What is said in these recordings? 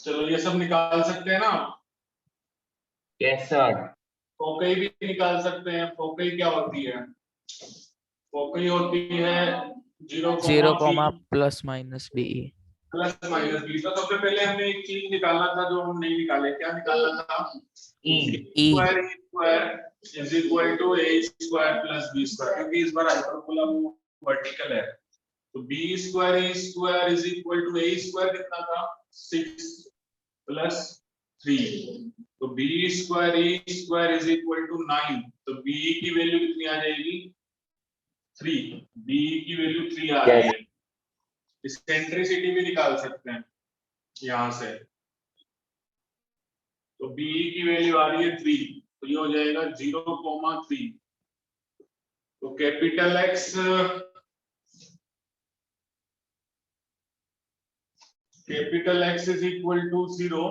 चलो ये सब निकाल सकते हैं ना। Yes sir. फोकई भी निकाल सकते हैं। फोकई क्या होती है? फोकई होती है 0, plus minus b plus minus b. तो सबसे पहले हमने एक चीज निकालना था जो हम नहीं निकाले। क्या निकालना था? E square is equal to a square plus b square, क्योंकि इस बार हाइपरबोला वर्टिकल है। तो b square is equal to a square कितना था? 6 प्लस 3। तो b square is equal to 9। तो बी की वैल्यू कितनी आ जाएगी? 3। बी की वैल्यू 3 आ रही है। इसेंट्रिसिटी भी निकाल सकते हैं यहां से। तो बी की वैल्यू आ रही है 3, तो ये हो जाएगा 0,3। तो capital X is equal to 0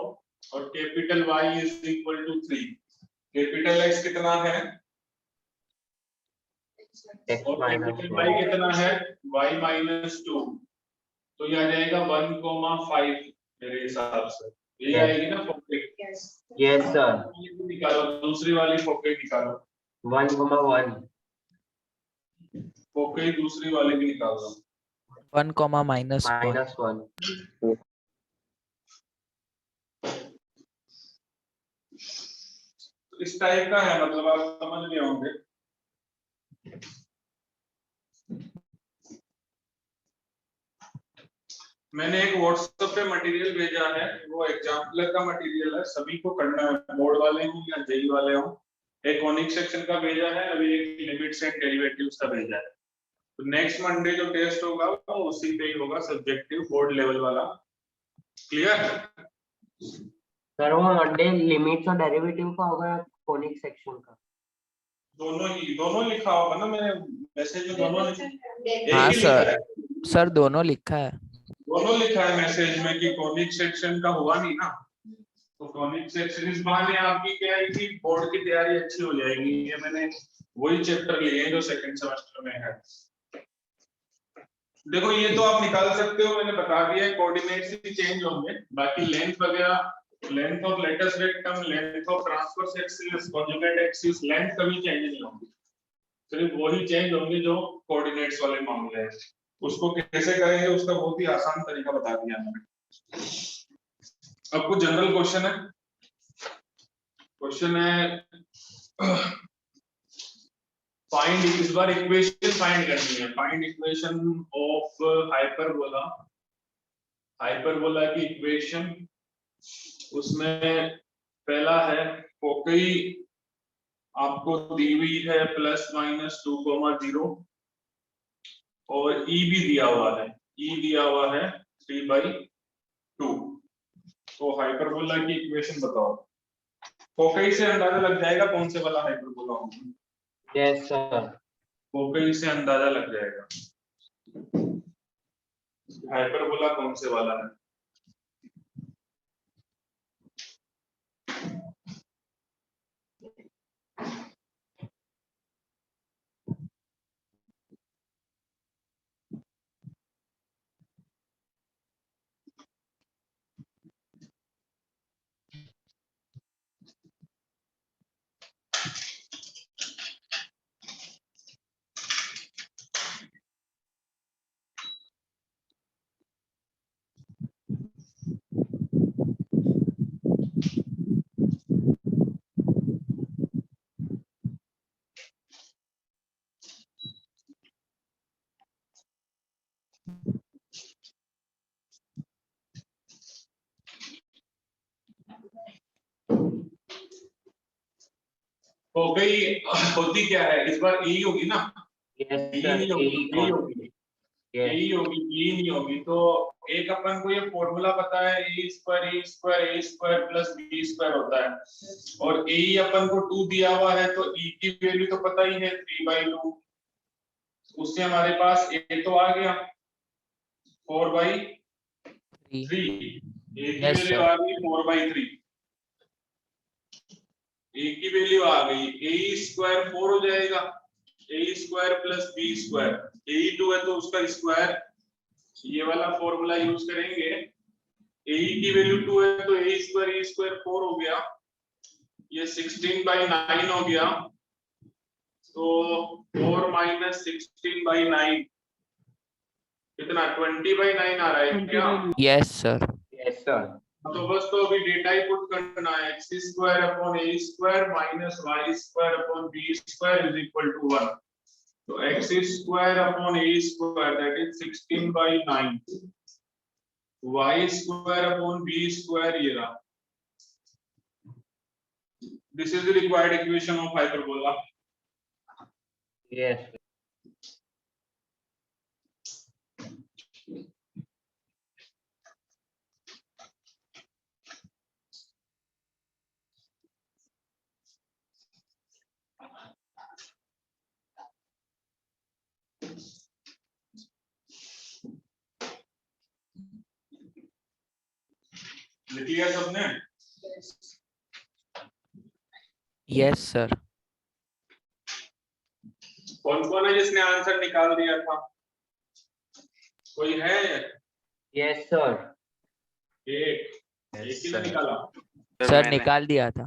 और capital Y is equal to 3। Capital X कितना है और कैपिटल Y कितना है? Y -2। तो ये आ जाएगा 1,5 मेरे हिसाब से। ये आएगी ना फोकई? Yes sir. निकालो दूसरी वाली फोकई निकालो। 1,1 फोकई दूसरी वाली भी निकालो। 1, -1 इस टाइप का है, मतलब आप समझ गए होंगे। मैंने एक व्हाट्सएप पे मटेरियल भेजा है, वो एग्जाम्पलर का मटेरियल है, सभी को करना है, बोर्ड वाले हो या जेई वाले हो। एक कॉनिक सेक्शन का भेजा है, अभी एक लिमिट्स एंड डेरिवेटिव्स का भेजा है। तो नेक्स्ट मंडे जो टेस्ट होगा वो उसी पे ही होगा, सब्जेक्टिव बोर्ड लेवल वाला। क्लियर? सर वो मंडे लिमिट्स और डेरिवेटिव का होगा, कॉनिक सेक्शन का? दोनों लिखा होगा ना मेरे मैसेज में? दोनों हाँ सर दोनों लिखा है। दोनों लिखा है मैसेज में कि कॉनिक सेक्शन का हुआ नहीं ना। तो कॉनिक सेक्शन इस बहाने आपकी क्या है कि बोर्ड की तैयारी अच्छी हो जाएगी। ये मैंने वही चैप्टर लिए हैं जो सेकंड सेमेस्टर में है। देखो ये तो आप निकाल सकते हो, मैंने बता दिया है। कोऑर्डिनेट्स ही चेंज होंगे, बाकी लेंथ वगैरह, length of latus rectum, length of transverse axis, conjugate axis, length कभी चेंज नहीं होगी। सिर्फ वही चेंज होंगे जो कोऑर्डिनेट्स वाले मामले हैं। उसको कैसे करेंगे उसका बहुत ही आसान तरीका बता दिया मैंने। अब कुछ जनरल क्वेश्चन है। क्वेश्चन है फाइंड, इस बार इक्वेशन फाइंड करनी है। Find equation of hyperbola. Hyperbola की इक्वेशन, उसमें पहला है फोकई आपको दी हुई है ±2,0 और ई भी दिया हुआ है। ई दिया हुआ है 3/2। तो हाइपरबोला की इक्वेशन बताओ। फोकई से अंदाजा लग जाएगा कौन से वाला हाइपरबोला होगा। Yes sir. फोकई से अंदाजा लग जाएगा हाइपरबोला कौन से वाला है। फोकई होती क्या है इस बार? ई होगी ना? यस ई सर। नहीं होगी, ई होगी, ई होगी, ई नहीं होगी। तो एक अपन को ये फॉर्मूला पता है, ए स्क्वायर प्लस बी स्क्वायर होता है। और ए अपन को 2 दिया हुआ है, तो ई की वैल्यू तो पता ही है 3/2। उससे हमारे पास ए तो आ गया 4/3। ए की वैल्यू आ गई 4/3। ए की वैल्यू आ गई, ए स्क्वायर 4 हो जाएगा, ए स्क्वायर प्लस बी स्क्वायर। ए 2 है तो उसका स्क्वायर। ये वाला फॉर्मूला यूज करेंगे ए की वैल्यू 2 है तो ए स्क्वायर 4 हो गया, ये 16/9 हो गया, तो 4 - 16/9 कितना 20/9 आ रहा है क्या? Yes sir. Yes sir. तो बस तो अभी डेटा ही पुट करना है, x² minus y² b² is equal to 1। तो x² a² that is 16/9, y² b² ये रहा। This is the required equation of hyperbola. Yes लिख लिया सबने? Yes sir. कौन कौन है जिसने आंसर निकाल दिया था? कोई है? Yes sir. एक ही ने निकाला। सर निकाल दिया था।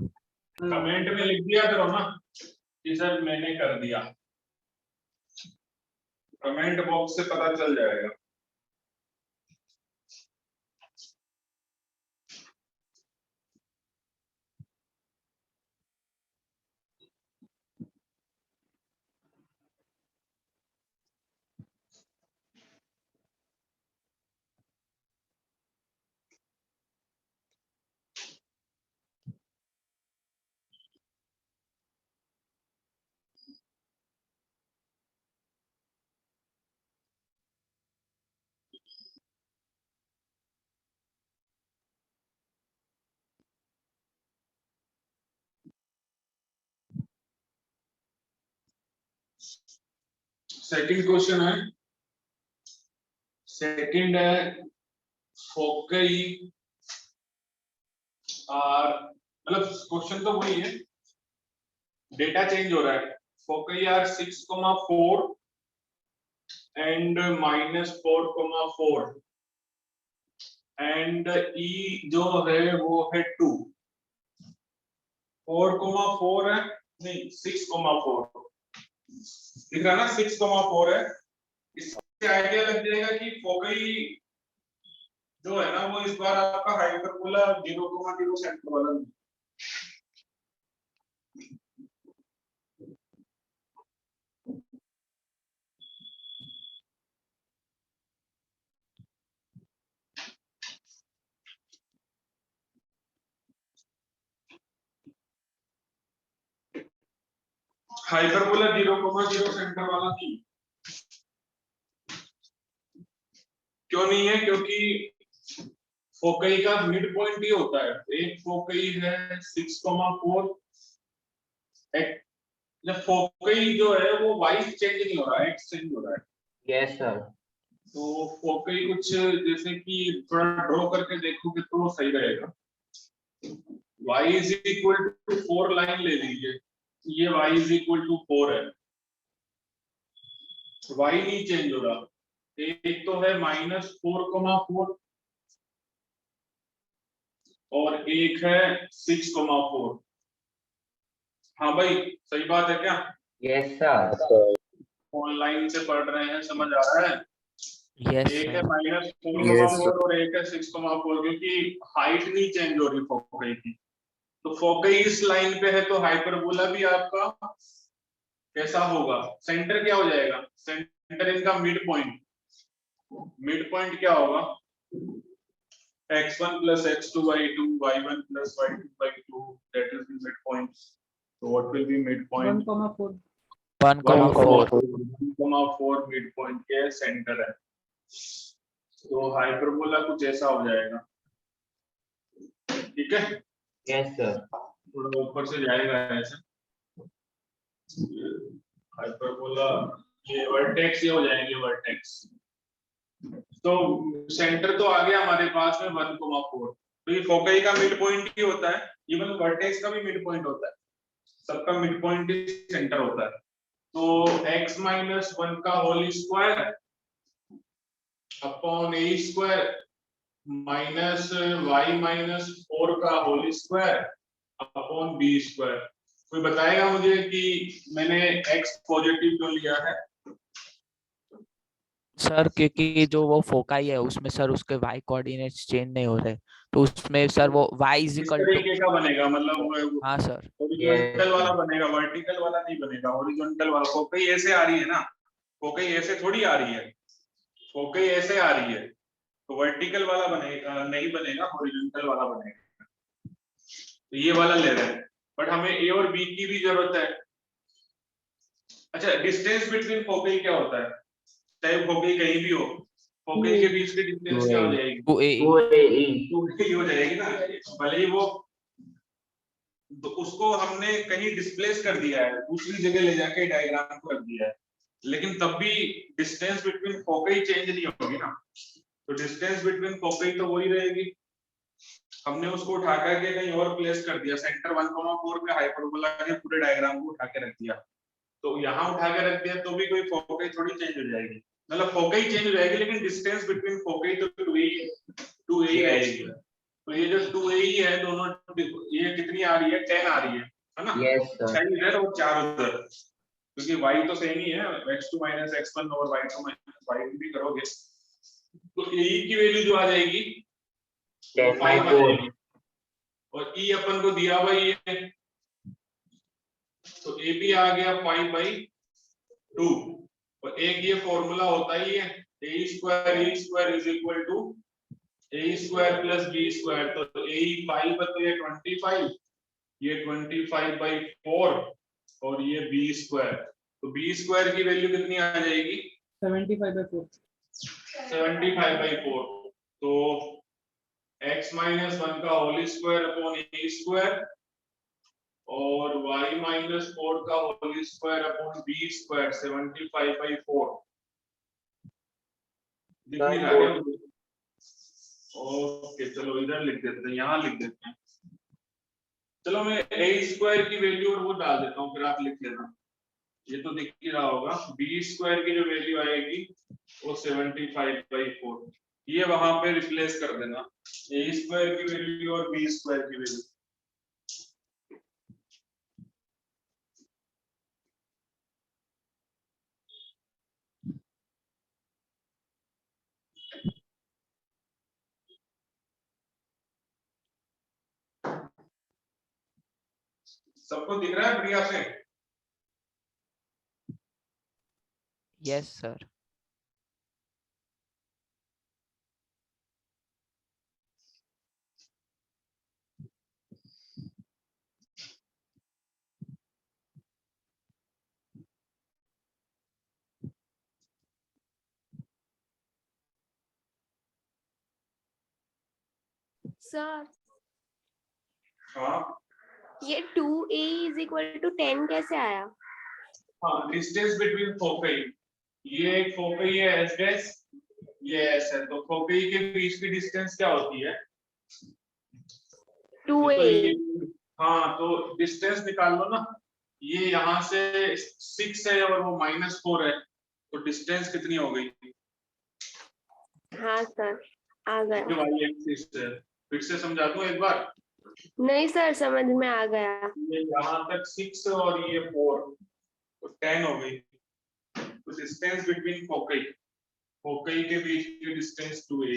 कमेंट में लिख दिया करो ना कि सर मैंने कर दिया, कमेंट बॉक्स से पता चल जाएगा। सेकंड क्वेश्चन है, सेकंड है फोकई आर, मतलब क्वेश्चन तो वही है, डेटा चेंज हो रहा है। फोकई आर 6,4 एंड -4,4 एंड ई जो है वो है 2। 4,4 है, नहीं 6,4 दिख रहा ना, 6,4 है। इससे आइडिया लग जाएगा कि फोकई जो है ना वो इस बार आपका हाइपरबोला 0,0 सेंटर वाला नहीं। हाइपरबोला 0,0 सेंटर वाला नहीं। क्यों नहीं है? क्योंकि फोकई का मिड पॉइंट ही होता है। एक फोकई है 6,4, जब फोकई जो है वो वाइज चेंज नहीं हो रहा है, एक्स चेंज हो रहा है। Yes sir. तो फोकई कुछ जैसे कि थोड़ा ड्रॉ करके देखोगे तो सही रहेगा। y is equal to 4 line ले लीजिए, ये y इज इक्वल टू 4 है, y नहीं चेंज हो रहा। एक तो है -4,4 और एक है 6,4। हाँ भाई सही बात है क्या? Yes sir. ऑनलाइन से पढ़ रहे हैं, समझ आ रहा है? यस एक है सर। -4,4 और एक है 6,4, क्योंकि हाइट नहीं चेंज हो रही फोकई की। तो फोकई इस लाइन पे है तो हाइपरबोला भी आपका कैसा होगा? सेंटर क्या हो जाएगा? सेंटर इनका मिड पॉइंट। मिड पॉइंट क्या होगा? x1 plus x2 by 2, y1 plus y2 by 2, that is the midpoint. So what will be midpoint? 1,4. 1,4। 1,4 midpoint के सेंटर है। तो हाइपरबोला कुछ ऐसा हो जाएगा, ठीक है? Yes sir. थोड़ा ऊपर से जाएगा ऐसे, हाइपरबोला ये वर्टेक्स ये हो जाएंगे वर्टेक्स। तो सेंटर तो आ गया हमारे पास में 1,4। तो ये फोकई का मिड पॉइंट ही होता है, इवन वर्टेक्स का भी मिड पॉइंट होता है, सबका मिड पॉइंट ही सेंटर होता है। तो x - 1 का whole square upon a² minus y minus 4 का whole square upon b square. कोई बताएगा मुझे कि मैंने x पॉजिटिव क्यों लिया है? सर क्योंकि जो वो फोकाई है उसमें सर उसके y कोऑर्डिनेट्स चेंज नहीं हो रहे, तो उसमें सर वो y इज इस इक्वल टू। तरीके का बनेगा, मतलब हाँ सर। हॉरिजॉन्टल वाला बनेगा, वर्टिकल वाला नहीं बनेगा। हॉरिजॉन्टल वाला फोकई ऐसे आ रही है ना, फोकई ऐसे थोड़ी आ रही है, फोकई ऐसे आ रही है, तो वर्टिकल वाला बनेगा नहीं बनेगा, हॉरिजॉन्टल वाला बनेगा। तो ये वाला ले रहे हैं, बट हमें ए और बी की भी जरूरत है। अच्छा, डिस्टेंस बिटवीन फोकई क्या होता है? चाहे फोकई कहीं भी हो, फोकई के बीच की डिस्टेंस क्या हो जाएगी? 2AE 2 हो जाएगी ना, भले ही वो, तो उसको हमने कहीं डिस्प्लेस कर दिया है, दूसरी जगह ले जाके डायग्राम को रख दिया है, लेकिन तब भी डिस्टेंस बिटवीन फोकई चेंज नहीं होगी ना। तो डिस्टेंस बिटवीन फोकई तो वही रहेगी। हमने उसको उठा करके कहीं और प्लेस कर दिया, सेंटर 1,4 पे हाइपरबोला के पूरे डायग्राम को उठा के रख दिया, तो यहाँ उठा के रख दिया तो भी कोई फोकई थोड़ी चेंज हो जाएगी, मतलब फोकई चेंज हो जाएगी लेकिन डिस्टेंस बिटवीन फोकई तो 2a रहेगी। तो ये जो 2a है दोनों, ये कितनी आ रही है? 10 आ रही है ना? Yes sir. 6 इधर और 4 उधर, क्योंकि y तो सेम ही है, x2 - x1 और y2 - y2 भी करोगे तो a की वैल्यू जो आ जाएगी 10 5 आ by 4 जाएगी, और e अपन को दिया हुआ ये है, तो a भी आ गया 5/2। और एक ये फॉर्मूला होता ही है, a square e square is equal to a square plus b square. तो a 5 तो ये 25, ये 25/4 और ये b स्क्वायर। तो b स्क्वायर की वैल्यू कितनी आ जाएगी? 75/4 75/4। तो x - 1 का whole square upon a square और y - 4 का whole square upon b square 75/4। दिख नहीं रहा क्या मुझे? ओके चलो इधर लिख देते हैं, यहाँ लिख देते हैं। चलो मैं a स्क्वायर की वैल्यू और वो डाल देता हूँ, फिर आप लिख लेना, ये तो दिख ही रहा होगा। b स्क्वायर की जो वैल्यू आएगी वो 75/4, ये वहां पे रिप्लेस कर देना, a स्क्वायर की वैल्यू और b स्क्वायर की वैल्यू। सबको दिख रहा है बढ़िया से? Yes sir. सर हाँ ये 2a = 10 कैसे आया? हाँ, डिस्टेंस बिटवीन फोकई, ये एक फोकई है एस डैश, ये एस है, तो फोकई के बीच की डिस्टेंस क्या होती है? 2a। तो ये, हाँ तो डिस्टेंस निकाल लो ना, ये यहाँ से 6 है और वो -4 है, तो डिस्टेंस कितनी हो गई? हाँ सर आ गया। ये वाली एक्सिस है, फिर से समझा दूं एक बार। नहीं सर समझ में आ गया। ये यहाँ तक 6 और ये 4, तो 10 हो गई। तो डिस्टेंस बिटवीन फोकई, फोकई के बीच की डिस्टेंस 2a।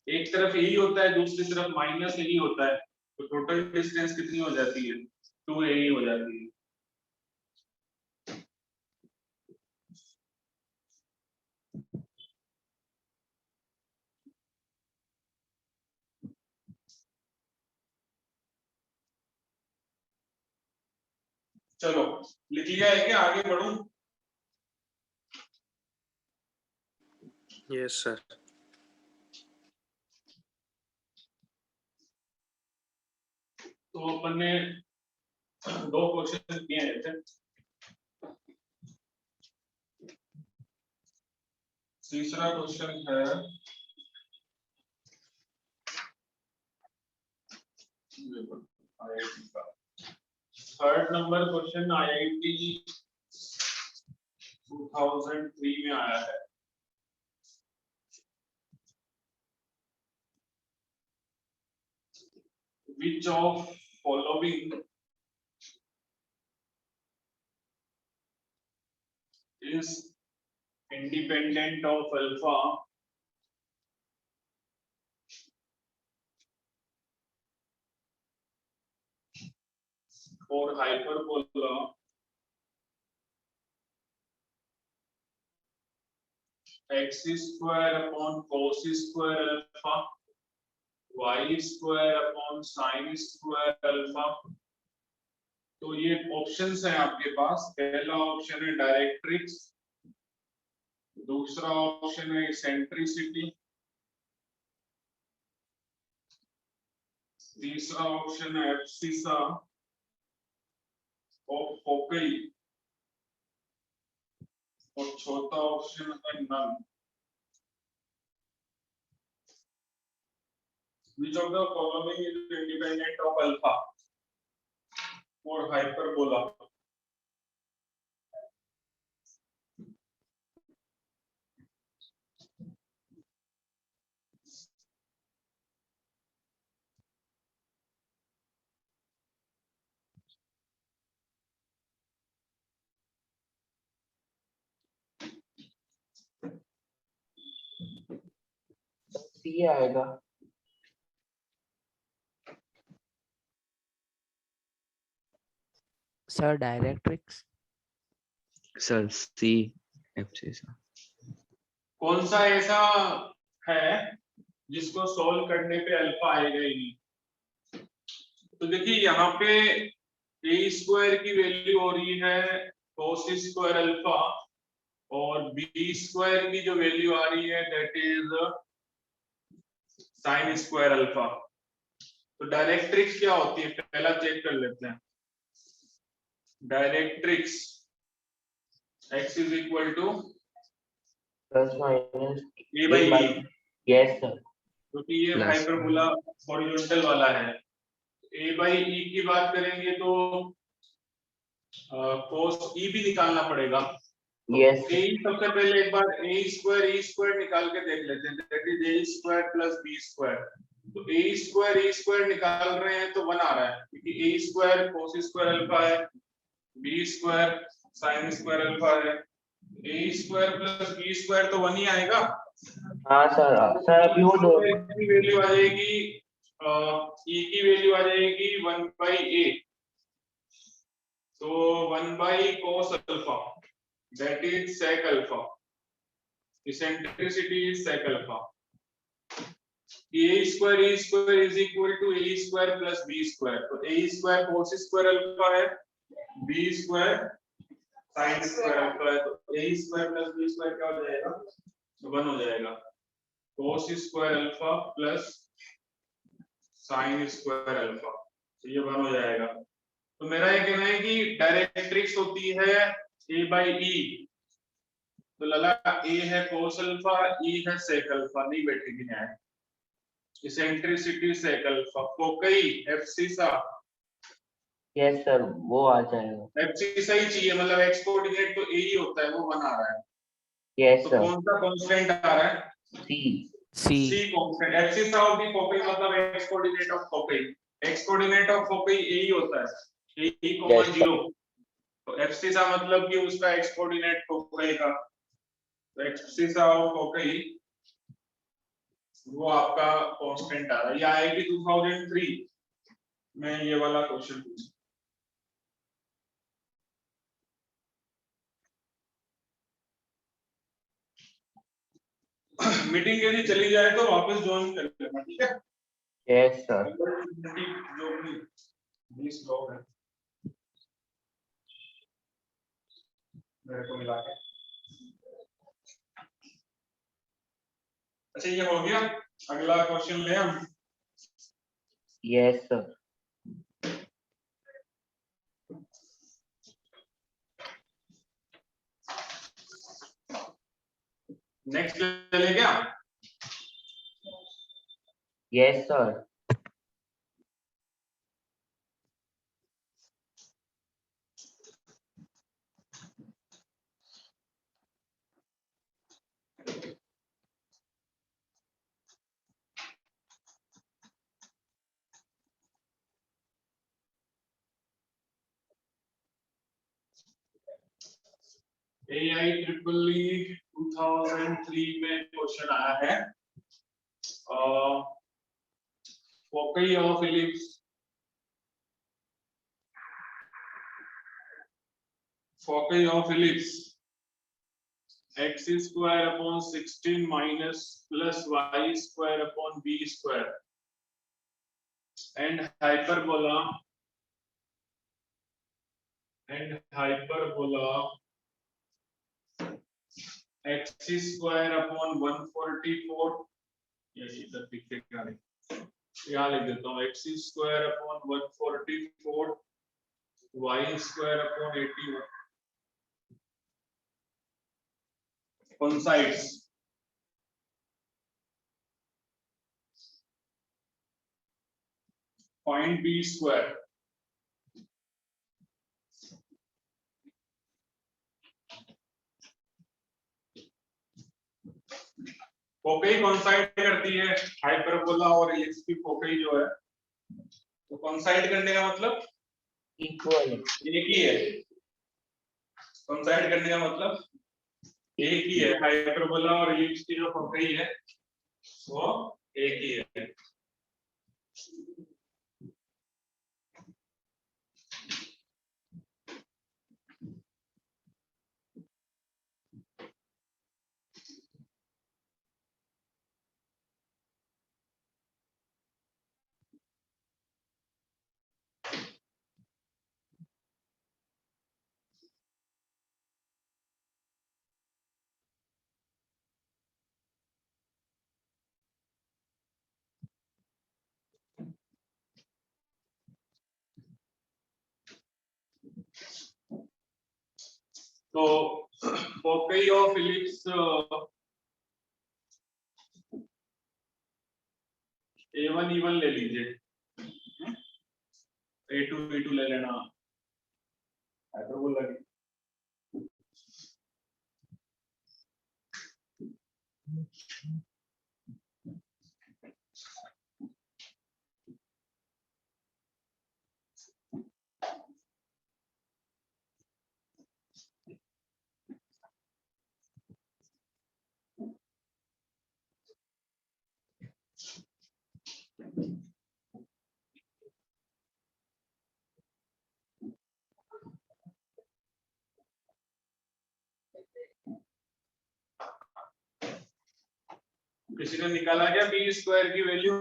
एक तरफ यही होता है, दूसरी तरफ माइनस यही होता है, तो टोटल डिस्टेंस कितनी हो जाती है? 2a हो जाती है। चलो लिख लिया है क्या? आगे बढ़ूं? Yes sir. तो अपन ने 2 क्वेश्चन किए थे। तीसरा क्वेश्चन है IIT का। थर्ड नंबर क्वेश्चन IIT 2003 में आया है। which of following is independent of alpha for hyperbola x square upon cos square alpha y square upon sin square alpha। तो ये ऑप्शंस हैं आपके पास। पहला ऑप्शन है डायरेक्ट्रिक्स, दूसरा ऑप्शन है इसेंट्रिसिटी, तीसरा ऑप्शन है एब्सिसा ऑफ फोकई और चौथा ऑप्शन है नल। Which of the following is independent of alpha for hyperbola? सी आएगा। Sir directrix. सर सी एब्सिसा। कौन सा ऐसा है जिसको सॉल्व करने पे अल्फा आएगा ही नहीं? तो देखिए यहाँ पे ए स्क्वायर की वैल्यू हो रही है cos स्क्वायर अल्फा और बी स्क्वायर की जो वैल्यू आ रही है that is sin square alpha. तो डायरेक्ट्रिक्स क्या होती है पहला चेक कर लेते हैं। Directrix x is equal two plus minus a by e, yes sir. क्योंकि ये Plus. हाइपरबोला हॉरिजॉन्टल वाला है। a by e की बात करेंगे तो cos e भी निकालना पड़ेगा। यस a सबसे पहले एक बार a स्क्वायर निकाल के देख लेते हैं, that is a square plus b square. तो a स्क्वायर निकाल रहे हैं तो 1 आ रहा है क्योंकि a square cos square alpha है, b square sin square alpha है, a square plus b square तो 1 ही आएगा। हाँ सर। सर अभी वो दो की वैल्यू आ जाएगी e की वैल्यू आ जाएगी 1 by a, तो 1 by cos alpha that is sec alpha, eccentricity is sec alpha. a square is equal to a square plus b square, तो a square cos square alpha है, b square sin square alpha है, तो a square plus b square क्या हो जाएगा? 1 हो जाएगा। cos square alpha plus sin square alpha, तो ये 1 हो जाएगा। तो मेरा ये कहना है कि डायरेक्ट्रिक्स होती है a by e, तो लला a है cos अल्फा, e है sec अल्फा, नहीं बैठेगी यहाँ। इसेंट्रिसिटी sec अल्फा, फोकई एब्सिसा, यस सर वो आ जाएगा। एब्सिसा ही चाहिए, मतलब x कोऑर्डिनेट तो a ही होता है, वो 1 आ रहा है। यस तो सर। कौन सा कांस्टेंट आ रहा है? C. C. C constant. Abscissa of the foci मतलब x coordinate of foci, x coordinate of foci a ही होता है, a ही कॉमा Yes, sir. 0। तो एब्सिसा मतलब कि उसका x कोऑर्डिनेट फोकई का, तो एब्सिसा ऑफ फोकई वो आपका कांस्टेंट आ रहा है। ये आएगी 2003 में ये वाला क्वेश्चन पूछा। मीटिंग यदि चली जाए तो वापस ज्वाइन कर लेना, ठीक है? Yes sir. जो भी 20 लोग हैं मेरे को मिला के। अच्छा ये हो गया, अगला क्वेश्चन ले हम। Yes sir. नेक्स्ट ले ले क्या? Yes sir. AIEEE 2003 में क्वेश्चन आया है, foci of ellipse, foci of ellipse x square upon 16 minus plus y square upon b square and hyperbola x square upon 144, ये इधर लिखेगा नहीं, यहाँ लिख देता हूँ x square upon 144 y square upon 81 coincides find b square. फोकई कॉन्साइड करती है हाइपरबोला और इलिप्स की फोकई जो है, तो कॉन्साइड करने का मतलब इक्वल एक ही है, कॉन्साइड करने का मतलब एक ही है, हाइपरबोला और इलिप्स की जो फोकई है वो एक ही है। तो फोकई ऑफ इलिप्स A1 E1 ले लीजिए, A2 E2 ले लेना, हाइपरबोला की किसी ने निकाला क्या बी स्क्वायर की वैल्यू?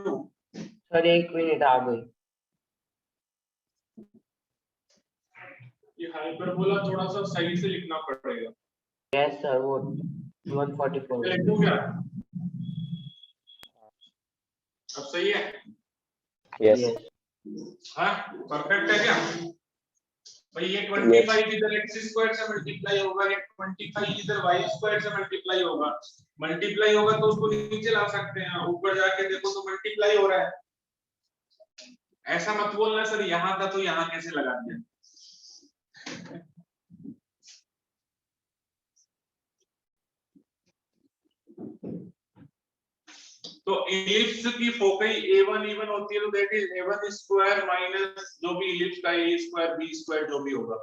सर 1 मिनट आ गई। ये हाइपरबोला थोड़ा सा सही से लिखना पड़ेगा। यस सर, वो 144 लिखूं क्या? अब सही है? यस हाँ, परफेक्ट है क्या भाई? ये 25 इधर x स्क्वायर से मल्टीप्लाई होगा, ये 25 इधर y स्क्वायर से मल्टीप्लाई होगा, मल्टीप्लाई होगा तो उसको नीचे ला सकते हैं, ऊपर जाके देखो तो मल्टीप्लाई हो रहा है। ऐसा मत बोलना सर यहाँ था तो यहाँ कैसे लगा दिया। तो इलिप्स की फोकई A1 E1 होती है, तो that is A1 square minus जो भी इलिप्स का A स्क्वायर B स्क्वायर जो भी होगा,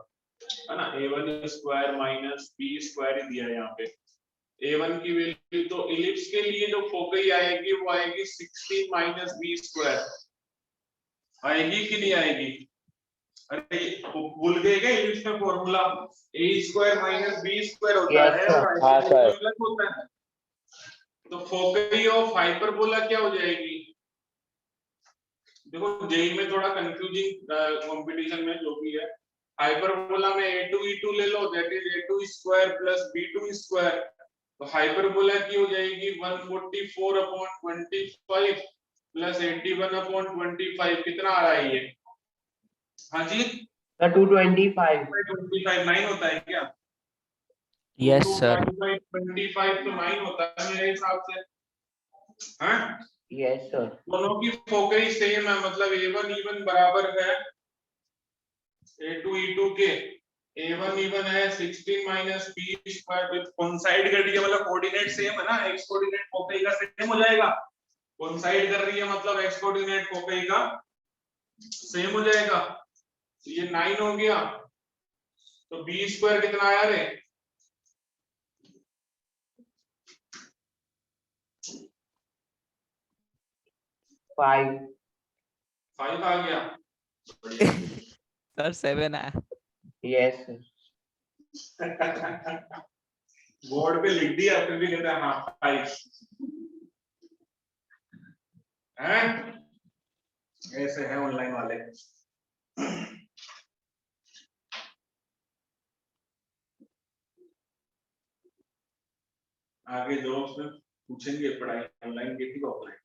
है ना, A1 square minus B square ही दिया है यहाँ पे। A1 की वैल्यू तो इलिप्स के लिए जो फोकई आएगी वो आएगी 16 माइनस B स्क्वायर, आएगी कि नहीं आएगी? अरे भूल गए क्या इलिप्स में formula A square minus B square होता Yes, है sir. और हाँ, sir. प्लस होता है। तो फोकई ऑफ हाइपरबोला क्या हो जाएगी? देखो जेई में थोड़ा कंफ्यूजिंग कंपटीशन में जो भी है, हाइपरबोला में A2 E2 ले लो, that is A2 square plus B2 square, तो हाइपरबोला की हो जाएगी 144 अपॉन 25 प्लस 81 अपॉन 25, कितना आ रहा है ये? हाँ जी सर 225 25 9 होता है क्या? Yes sir. 25 तो 9 होता है मेरे हिसाब से, हाँ? Yes sir. दोनों की फोकई सेम है, मतलब A1 E1 बराबर है A2 E2 के। A1 E1 है 16 minus B square with coincide कर रही है, मतलब कोऑर्डिनेट सेम है ना, x कोऑर्डिनेट फोकई का सेम हो जाएगा। कोइंसाइड कर रही है मतलब x कोऑर्डिनेट फोकई का सेम हो जाएगा। तो ये 9 हो गया, तो B स्क्वायर कितना आया रे? 5. 5 आ गया, बढ़िया। सर 7 आया। Yes sir. बोर्ड पे लिख दिया फिर भी कहता है हाँ 5 हैं, ऐसे है ऑनलाइन वाले। आगे जॉब्स में पूछेंगे पढ़ाई ऑनलाइन की थी ऑफलाइन।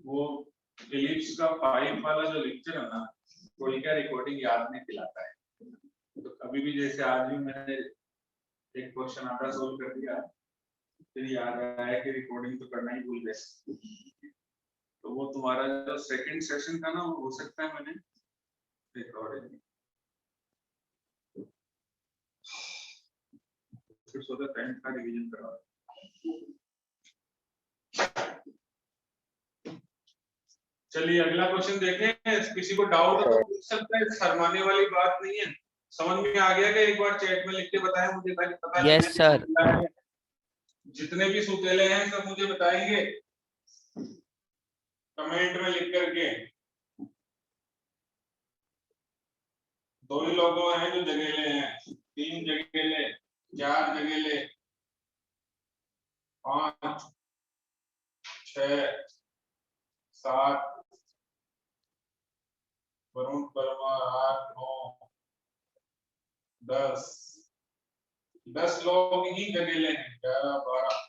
वो इलिप्स का 5 वाला जो लेक्चर है ना, कोई क्या रिकॉर्डिंग याद नहीं दिलाता है। तो कभी भी जैसे आज भी मैंने एक क्वेश्चन आधा सोल्व कर दिया, फिर याद आया कि रिकॉर्डिंग तो करना ही भूल गए। तो वो तुम्हारा जो सेकंड सेशन था ना, वो हो सकता है मैंने रिकॉर्डिंग फिर सोचा 10th का रिवीजन करवा। चलिए अगला क्वेश्चन देखें। किसी को डाउट हो तो पूछ सकता है, शर्माने वाली बात नहीं है। समझ में आ गया कि एक बार चैट में लिख के बताएं मुझे, ताकि पता Yes, चले sir. जितने भी सुतेले हैं सब मुझे बताएंगे कमेंट में लिख करके। 2 ही लोग हैं जो जगेले हैं, 3 जगेले, 4 जगेले, 5, 6, 7, वरुण परमार, 8, 9, 10 लोग ही जगेले हैं। 11, 12,